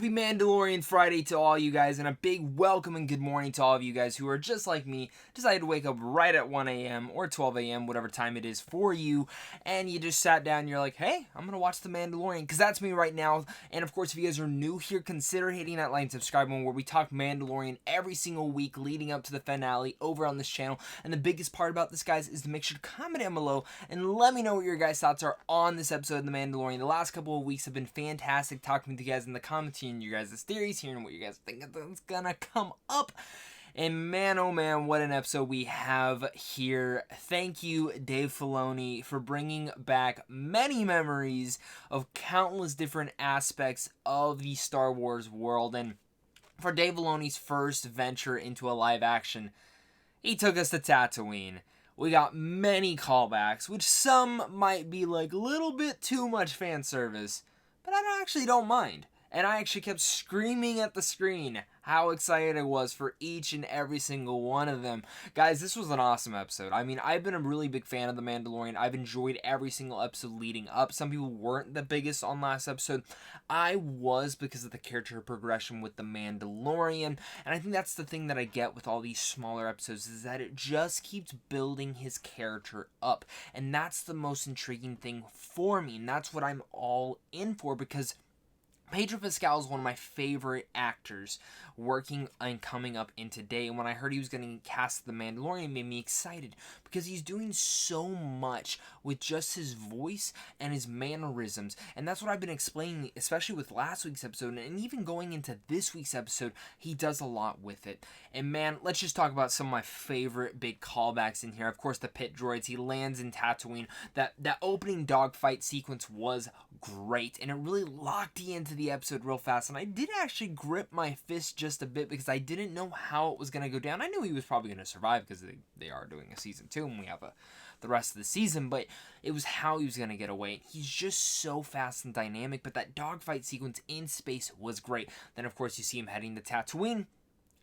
Happy Mandalorian Friday to all you guys, and a big welcome and good morning to all of you guys who are just like me, decided to wake up right at 1 a.m. or 12 a.m., whatever time it is for you, and you just sat down and you're like, hey, I'm going to watch The Mandalorian, because that's me right now. And of course, if you guys are new here, consider hitting that like and subscribe button where we talk Mandalorian every single week leading up to the finale over on this channel. And the biggest part about this, guys, is to make sure to comment down below and let me know what your guys' thoughts are on this episode of The Mandalorian. The last couple of weeks have been fantastic talking with you guys in the comments, hearing your guys' theories, hearing what you guys think is gonna come up. And man, oh man, what an episode we have here. Thank you, Dave Filoni, for bringing back many memories of countless different aspects of the Star Wars world. And for Dave Filoni's first venture into a live action, he took us to Tatooine. We got many callbacks, which some might be like a little bit too much fan service, but I actually don't mind. And I actually kept screaming at the screen how excited I was for each and every single one of them. Guys, this was an awesome episode. I mean, I've been a really big fan of The Mandalorian. I've enjoyed every single episode leading up. Some people weren't the biggest on last episode. I was, because of the character progression with The Mandalorian. And I think that's the thing that I get with all these smaller episodes, is that it just keeps building his character up. And that's the most intriguing thing for me. And that's what I'm all in for, because Pedro Pascal is one of my favorite actors working and coming up in today. And when I heard he was going to cast The Mandalorian, it made me excited, because he's doing so much with just his voice and his mannerisms. And that's what I've been explaining, especially with last week's episode, and even going into this week's episode, he does a lot with it. And man, let's just talk about some of my favorite big callbacks in here. Of course, the pit droids. He lands in Tatooine. That opening dogfight sequence was great, and it really locked you into the episode real fast. And I did actually grip my fist just a bit, because I didn't know how it was going to go down. I knew he was probably going to survive, because they are doing a season 2 and we have the rest of the season, but it was how he was going to get away. He's just so fast and dynamic, but that dogfight sequence in space was great. Then of course you see him heading to Tatooine.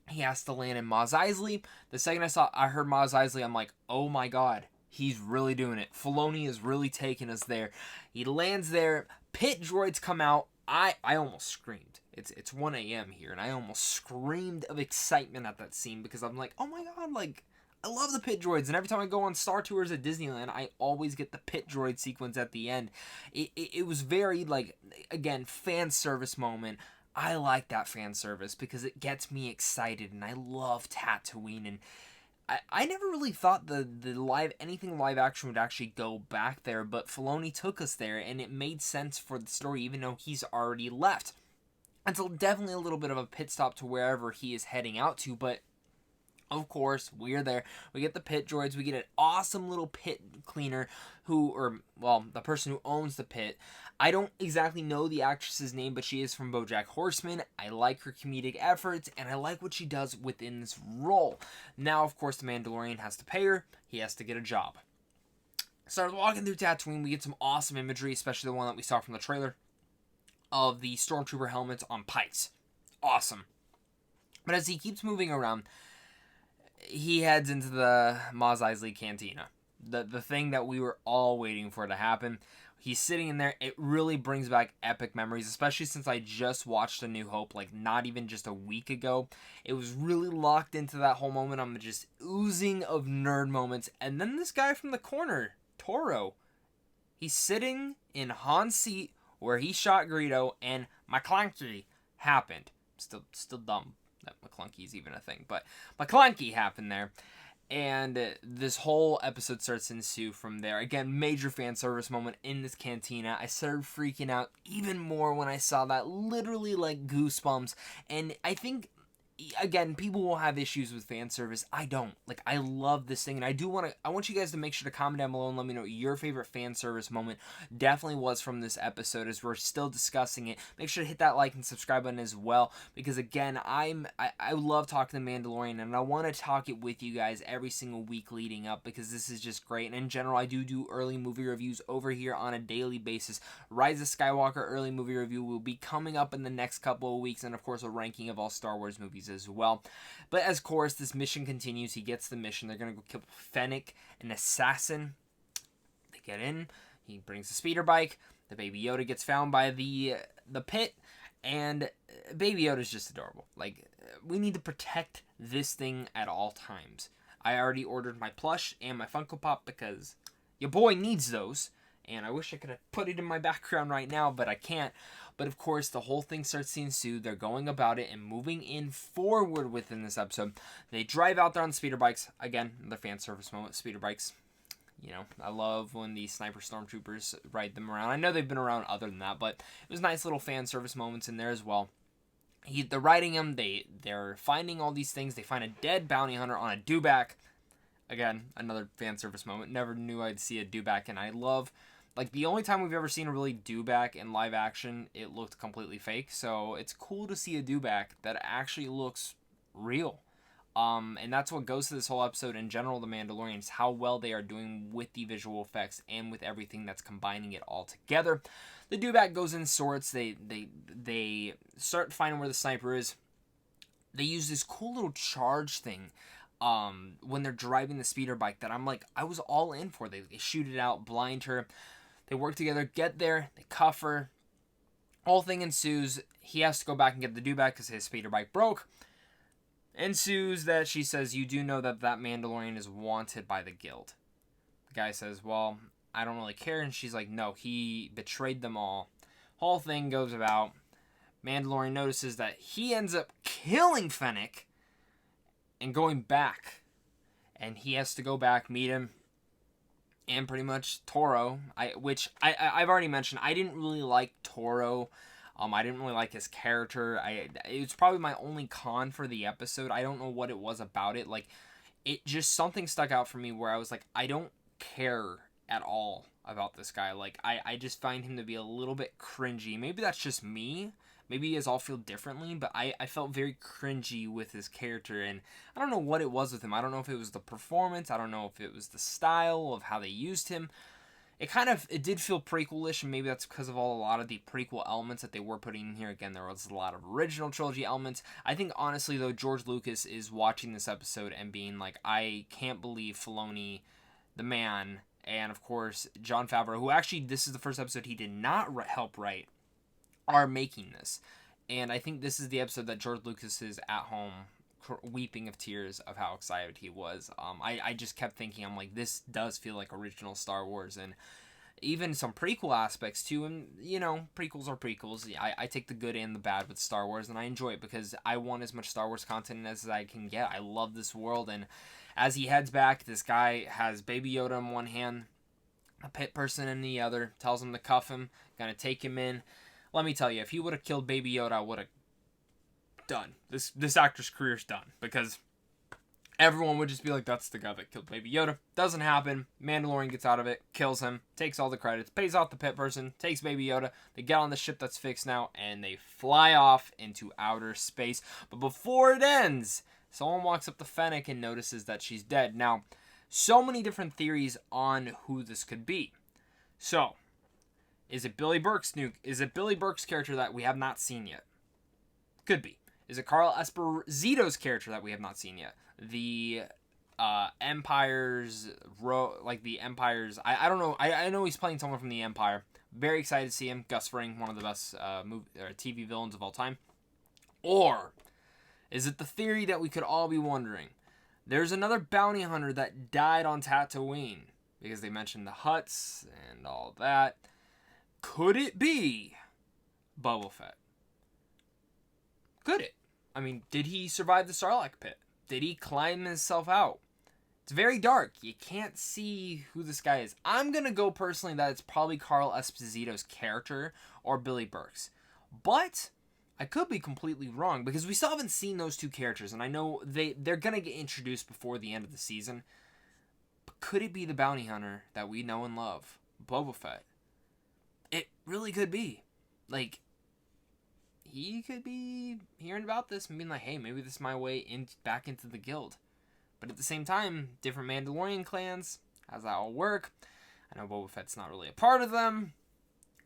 He has to land in Mos Eisley. The second I heard Mos Eisley, I'm like, oh my god, he's really doing it. Filoni is really taking us there. He lands there. Pit droids come out. I almost screamed. It's 1 a.m. here, and I almost screamed of excitement at that scene, because I'm like, oh my god, like, I love the pit droids. And every time I go on Star Tours at Disneyland, I always get the pit droid sequence at the end. It was very, like, again, fan service moment. I like that fan service because it gets me excited, and I love Tatooine. And I never really thought anything live action would actually go back there, but Filoni took us there, and it made sense for the story, even though he's already left. And so definitely a little bit of a pit stop to wherever he is heading out to, but of course, we're there. We get the pit droids. We get an awesome little pit cleaner the person who owns the pit. I don't exactly know the actress's name, but she is from BoJack Horseman. I like her comedic efforts, and I like what she does within this role. Now, of course, the Mandalorian has to pay her. He has to get a job. Started walking through Tatooine. We get some awesome imagery, especially the one that we saw from the trailer, of the Stormtrooper helmets on pikes. Awesome. But as he keeps moving around, he heads into the Mos Eisley Cantina. The thing that we were all waiting for to happen. He's sitting in there. It really brings back epic memories, especially since I just watched A New Hope, like not even just a week ago. It was really locked into that whole moment. I'm just oozing of nerd moments. And then this guy from the corner, Toro, he's sitting in Han's seat where he shot Greedo, and McClunky happened. Still dumb that McClunky is even a thing, but McClunky happened there. And this whole episode starts to ensue from there. Again, major fan service moment in this cantina. I started freaking out even more when I saw that. Literally like goosebumps. And I think, again, people will have issues with fan service. I don't. Like, I love this thing, and I want you guys to make sure to comment down below and let me know what your favorite fan service moment definitely was from this episode, as we're still discussing it. Make sure to hit that like and subscribe button as well, because again, I love talking The Mandalorian, and I want to talk it with you guys every single week leading up, because this is just great. And in general, I do early movie reviews over here on a daily basis. Rise of Skywalker early movie review will be coming up in the next couple of weeks, and of course a ranking of all Star Wars movies as well. But as course, this mission continues. He gets the mission. They're going to go kill Fennec, an assassin. They get in. He brings the speeder bike. The baby Yoda gets found by the pit. And Baby Yoda's just adorable. Like, we need to protect this thing at all times. I already ordered my plush and my Funko Pop because your boy needs those. And I wish I could have put it in my background right now, but I can't. But of course, the whole thing starts to ensue. They're going about it and moving in forward within this episode. They drive out there on speeder bikes. Again, another fan service moment, speeder bikes. You know, I love when the sniper stormtroopers ride them around. I know they've been around other than that, but it was nice little fan service moments in there as well. They're riding him. They're finding all these things. They find a dead bounty hunter on a dewback. Again, another fan service moment. Never knew I'd see a dewback, and I love, like, the only time we've ever seen a really dewback in live action, it looked completely fake. So it's cool to see a dewback that actually looks real. And that's what goes to this whole episode in general, The Mandalorian, is how well they are doing with the visual effects and with everything that's combining it all together. The dewback goes in sorts. They start finding where the sniper is. They use this cool little charge thing when they're driving the speeder bike that I'm like, I was all in for. They shoot it out, blind her. They work together, get there, they cuff her. Whole thing ensues. He has to go back and get the dewback because his speeder bike broke. Ensues that she says, you do know that Mandalorian is wanted by the guild. The guy says, well, I don't really care. And she's like, no, he betrayed them all. Whole thing goes about. Mandalorian notices that he ends up killing Fennec and going back. And he has to go back, meet him, and pretty much Toro, I've already mentioned, I didn't really like Toro. I didn't really like his character. It was probably my only con for the episode. I don't know what it was about it. Like, it just, something stuck out for me where I was like, I don't care at all about this guy. Like, I just find him to be a little bit cringy. Maybe that's just me. Maybe you guys all feel differently, but I felt very cringy with his character, and I don't know what it was with him. I don't know if it was the performance. I don't know if it was the style of how they used him. It did feel prequel-ish, and maybe that's because of a lot of the prequel elements that they were putting in here. Again, there was a lot of original trilogy elements. I think, honestly, though, George Lucas is watching this episode and being like, I can't believe Filoni, the man, and, of course, Jon Favreau, who actually, this is the first episode he did not help write, are making this. And I think this is the episode that George Lucas is at home weeping of tears of how excited he was. I just kept thinking, I'm like, this does feel like original Star Wars, and even some prequel aspects too. And you know, prequels are prequels. I take the good and the bad with Star Wars, and I enjoy it because I want as much Star Wars content as I can get. I love this world. And as he heads back, this guy has Baby Yoda in one hand, a pit person in the other, tells him to cuff him, gonna take him in. Let me tell you, if he would have killed Baby Yoda, I would have done. This actor's career's done, because everyone would just be like, that's the guy that killed Baby Yoda. Doesn't happen. Mandalorian gets out of it, kills him, takes all the credits, pays off the pit person, takes Baby Yoda. They get on the ship that's fixed now, and they fly off into outer space. But before it ends, someone walks up to Fennec and notices that she's dead. Now, so many different theories on who this could be. So, is it Billy Burke's character that we have not seen yet? Could be. Is it Carl Esposito's character that we have not seen yet? The Empire's I don't know. I know he's playing someone from the Empire. Very excited to see him. Gus Fring, one of the best TV villains of all time. Or is it the theory that we could all be wondering? There's another bounty hunter that died on Tatooine, because they mentioned the huts and all that. Could it be Boba Fett? Could it? I mean, did he survive the Sarlacc pit? Did he climb himself out? It's very dark. You can't see who this guy is. I'm going to go personally that it's probably Carl Esposito's character or Billy Burke's. But I could be completely wrong, because we still haven't seen those two characters, and I know they're going to get introduced before the end of the season. But could it be the bounty hunter that we know and love, Boba Fett? It really could be. Like, he could be hearing about this and being like, hey, maybe this is my way back into the guild. But at the same time, different Mandalorian clans, how's that all work? I know Boba Fett's not really a part of them.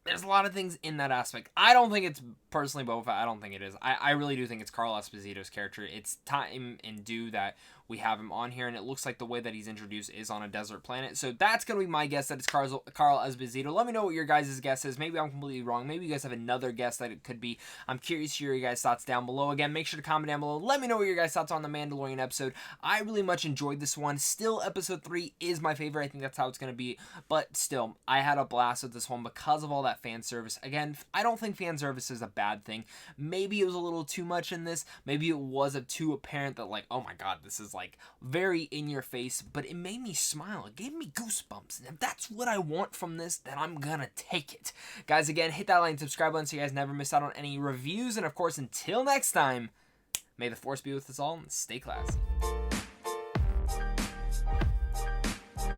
There's a lot of things in that aspect. I don't think it's personally Boba Fett. I don't think it is. I really do think it's Carl Esposito's character. It's time and due that we have him on here, and it looks like the way that he's introduced is on a desert planet. So that's going to be my guess, that it's Carl Esposito. Let me know what your guys' guess is. Maybe I'm completely wrong. Maybe you guys have another guess that it could be. I'm curious to hear your guys' thoughts down below. Again, make sure to comment down below. Let me know what your guys' thoughts on the Mandalorian episode. I really much enjoyed this one. Still, episode 3 is my favorite. I think that's how it's going to be. But still, I had a blast with this one because of all that fan service. Again, I don't think fan service is a bad thing. Maybe it was a little too much in this. Maybe it was too apparent that, like, oh my god, this is like very in your face, but it made me smile. It gave me goosebumps. And if that's what I want from this, then I'm gonna take it. Guys, again, hit that like and subscribe button so you guys never miss out on any reviews. And of course, until next time, may the force be with us all and stay classy.